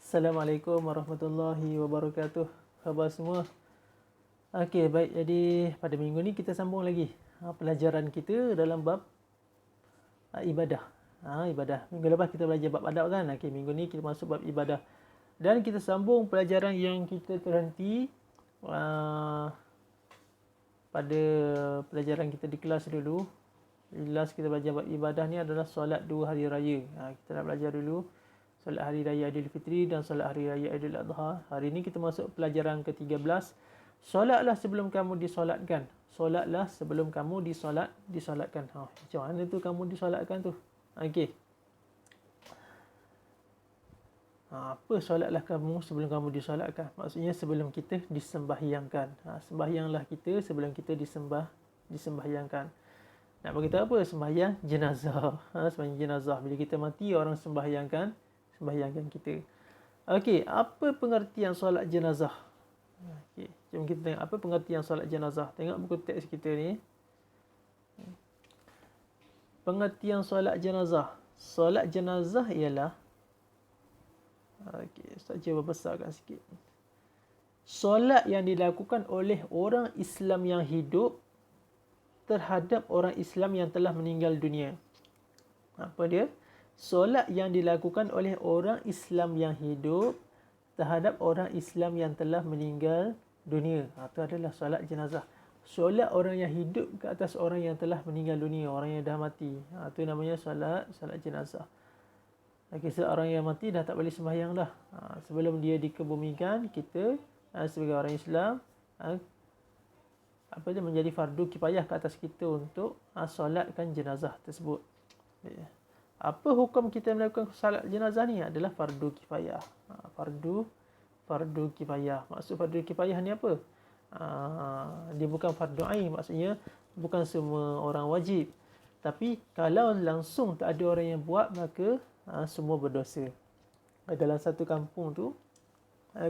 Assalamualaikum warahmatullahi wabarakatuh. Khabar semua? Okey, baik. Jadi pada minggu ni kita sambung lagi pelajaran kita dalam bab ibadah. Ibadah. Minggu lepas kita belajar bab adab kan? Okey, minggu ni kita masuk bab ibadah. Dan kita sambung pelajaran yang kita terhenti pada pelajaran kita di kelas dulu. Kelas kita belajar bab ibadah ni adalah solat 2 hari raya. Kita nak belajar dulu solat hari raya Aidilfitri dan solat hari raya Aidil Adha. Hari ini kita masuk pelajaran ke-13. Solatlah sebelum kamu disolatkan. Solatlah sebelum kamu disolatkan. Macam mana tu kamu disolatkan tu? Okey. Apa solatlah kamu sebelum kamu disolatkan? Maksudnya sebelum kita disembahyangkan. Sembahyanglah kita sebelum kita disembahyangkan. Nak beritahu apa? Sembahyang jenazah. Sembahyang jenazah. Bila kita mati, orang sembahyangkan kita. Okey, apa pengertian solat jenazah? Okey, jom kita tengok apa pengertian solat jenazah. Tengok buku teks kita ni. Pengertian solat jenazah. Solat jenazah ialah Ustaz cuba besarkan sikit. Solat yang dilakukan oleh orang Islam yang hidup terhadap orang Islam yang telah meninggal dunia. Apa dia? Solat yang dilakukan oleh orang Islam yang hidup terhadap orang Islam yang telah meninggal dunia. Itu adalah solat jenazah. Solat orang yang hidup ke atas orang yang telah meninggal dunia, orang yang dah mati. Itu namanya solat jenazah. Seorang yang mati dah tak boleh sembahyang dah. Sebelum dia dikebumikan, kita sebagai orang Islam menjadi fardu kifayah ke atas kita untuk solatkan jenazah tersebut. Apa hukum kita melakukan solat jenazah ni? Adalah fardu kifayah. Fardu kifayah. Maksud fardu kifayah ni apa? Dia bukan fardu ain, maksudnya bukan semua orang wajib. Tapi kalau langsung tak ada orang yang buat, maka semua berdosa. Dalam satu kampung tu,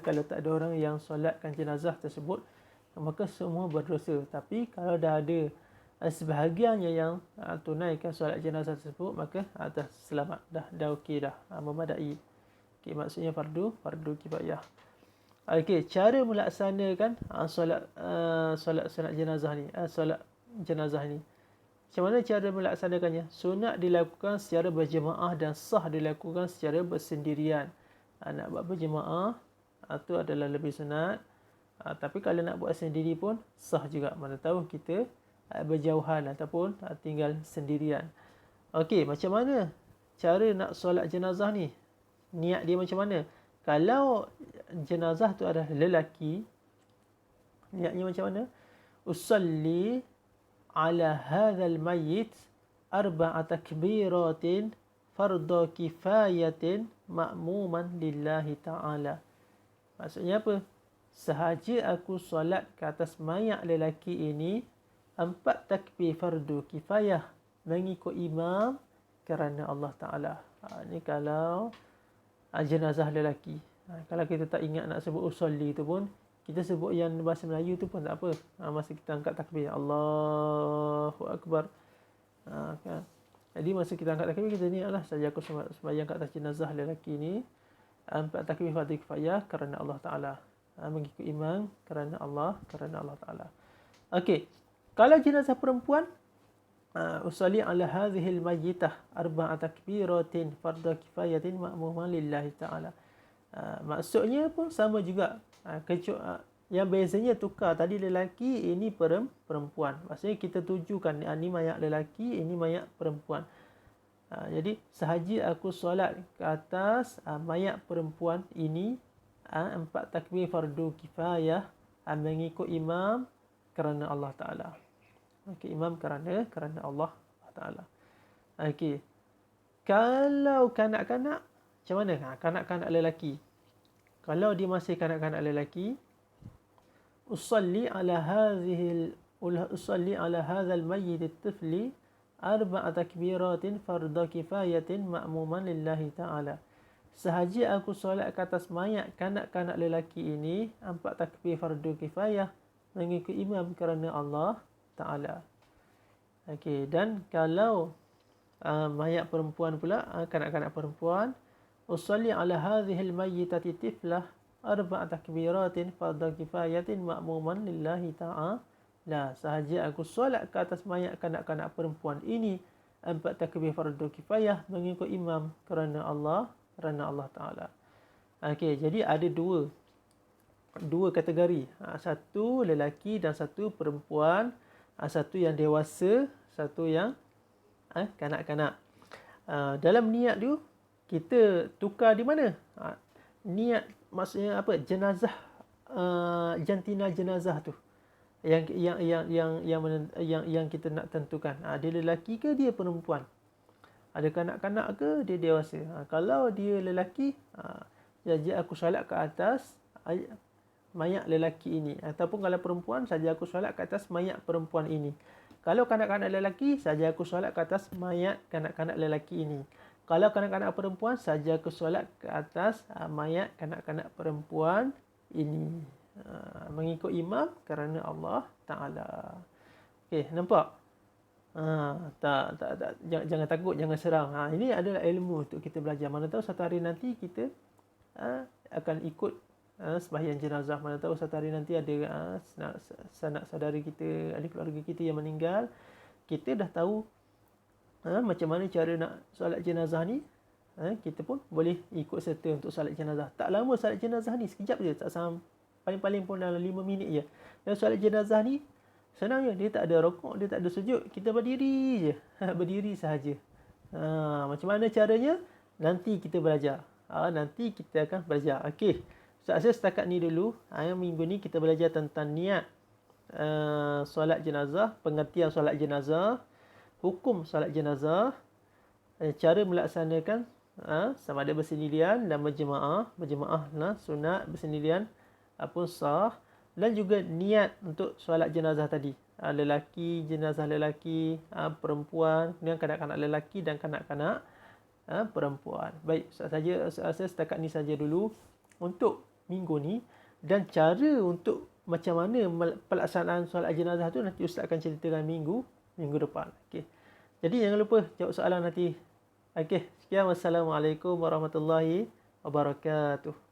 kalau tak ada orang yang solatkan jenazah tersebut, maka semua berdosa. Tapi kalau dah ada sebahagiannya yang tunaikan solat jenazah tersebut, maka dah selamat, dah okey dah, memadai. Okey, maksudnya fardu kifayah. Okey, cara melaksanakan solat jenazah ni, solat jenazah ni. Macam mana cara melaksanakannya? Sunat dilakukan secara berjemaah dan sah dilakukan secara bersendirian. Nak buat berjemaah itu adalah lebih sunat. Tapi kalau nak buat sendiri pun sah juga. Mana tahu kita berjauhan ataupun tinggal sendirian. Okey, macam mana cara nak solat jenazah ni? Niat dia macam mana? Kalau jenazah tu adalah lelaki, niatnya macam mana? Usalli ala hadzal mayyit arba'a takbiratin fardhu kifayatin ma'muman lillahi ta'ala. Maksudnya apa? Sahaja aku solat ke atas mayat lelaki ini 4 takbir fardu kifayah mengikut imam kerana Allah Ta'ala. Ini kalau jenazah lelaki. Kalau kita tak ingat nak sebut usolli tu pun, kita sebut yang bahasa Melayu tu pun tak apa. Masa kita angkat takbir, Allahu Akbar. Kan? Jadi masa kita angkat takbir, kita niatlah saja aku sembahyang ke atas jenazah lelaki ini 4 takbir fardu kifayah kerana Allah Ta'ala. Mengikut imam kerana Allah Ta'ala. Okey. Kalau jenazah perempuan, usalli ala hadhil mayyitah arba'a takbiratin fardhu kifayatin ma'muman lillahi ta'ala. Maksudnya pun sama juga. Yang bezanya tukar, tadi lelaki, ini perempuan. Maksudnya kita tujukan ini mayat lelaki, ini mayat perempuan. Jadi sahaja aku solat ke atas mayat perempuan ini 4 takbir fardu kifayah mengikut imam kerana Allah Ta'ala. Okey, imam kerana Allah Ta'ala. Okey. Kalau kanak-kanak, macam mana? Kanak-kanak lelaki. Kalau dia masih kanak-kanak lelaki, usalli ala hadzal mayyit at-tifli 4 takbiratin fardu kifayatin ma'muman lillahi ta'ala. Sahaja aku solat ke atas mayat kanak-kanak lelaki ini 4 takbir fardu kifayah mengikut imam kerana Allah Ta'ala. Okey, dan kalau mayat perempuan pula, kanak-kanak perempuan, usalli ala hadhihi al-mayyitati tiflah arba'a takbiratin fardhu kifayatin ma'muman lillahi ta'ala. Sahaja aku solat ke atas mayat kanak-kanak perempuan ini 4 takbir fardu kifayah mengikut imam kerana Allah Ta'ala. Okey, jadi ada dua kategori. Satu lelaki dan satu perempuan. Satu yang dewasa, satu yang kanak-kanak. Dalam niat tu kita tukar di mana? Niat maksudnya apa? Jenazah, jantina jenazah tu. Yang kita nak tentukan. Dia lelaki ke dia perempuan? Ada kanak-kanak ke dia dewasa? Kalau dia lelaki, saja aku solat ke atas mayat lelaki ini. Ataupun kalau perempuan, saja aku solat ke atas mayat perempuan ini. Kalau kanak-kanak lelaki, saja aku solat ke atas mayat kanak-kanak lelaki ini. Kalau kanak-kanak perempuan, saja aku solat ke atas mayat kanak-kanak perempuan ini. Mengikut imam kerana Allah Ta'ala. Okey, nampak? Jangan takut, jangan serang. Ini adalah ilmu untuk kita belajar. Mana tahu satu hari nanti kita akan ikut sembahyang jenazah. Mana tahu satu hari nanti ada sanak saudara kita, ahli keluarga kita yang meninggal. Kita dah tahu macam mana cara nak solat jenazah ni. Kita pun boleh ikut serta untuk solat jenazah. Tak lama solat jenazah ni, sekejap je, tak sampai, paling-paling pun dalam 5 minit je. Dan solat jenazah ni senang je, dia tak ada rokok, dia tak ada sujud, kita berdiri je. Berdiri sahaja. Macam mana caranya? Nanti kita belajar. Nanti kita akan belajar. Okey. Saya setakat ni dulu. Minggu ni kita belajar tentang niat solat jenazah, pengertian solat jenazah, hukum solat jenazah, cara melaksanakan sama ada bersendirian dan berjemaah lah, sunat bersendirian pun sah, dan juga niat untuk solat jenazah tadi. Lelaki, jenazah lelaki, perempuan, kemudian kanak-kanak lelaki dan kanak-kanak perempuan. Baik, saya setakat ni saja dulu untuk minggu ni, dan cara untuk macam mana pelaksanaan solat jenazah tu nanti Ustaz akan ceritakan minggu depan. Okey. Jadi jangan lupa jawab soalan nanti. Okey, sekian, wassalamualaikum warahmatullahi wabarakatuh.